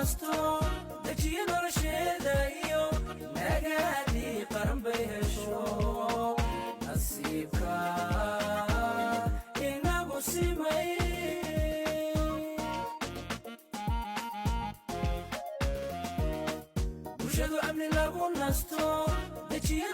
nasto dejiye nolosheeda iyo nagaadii qaran bay hesho nasiibka inagu simay bulshadu amni lagu nasto dejiye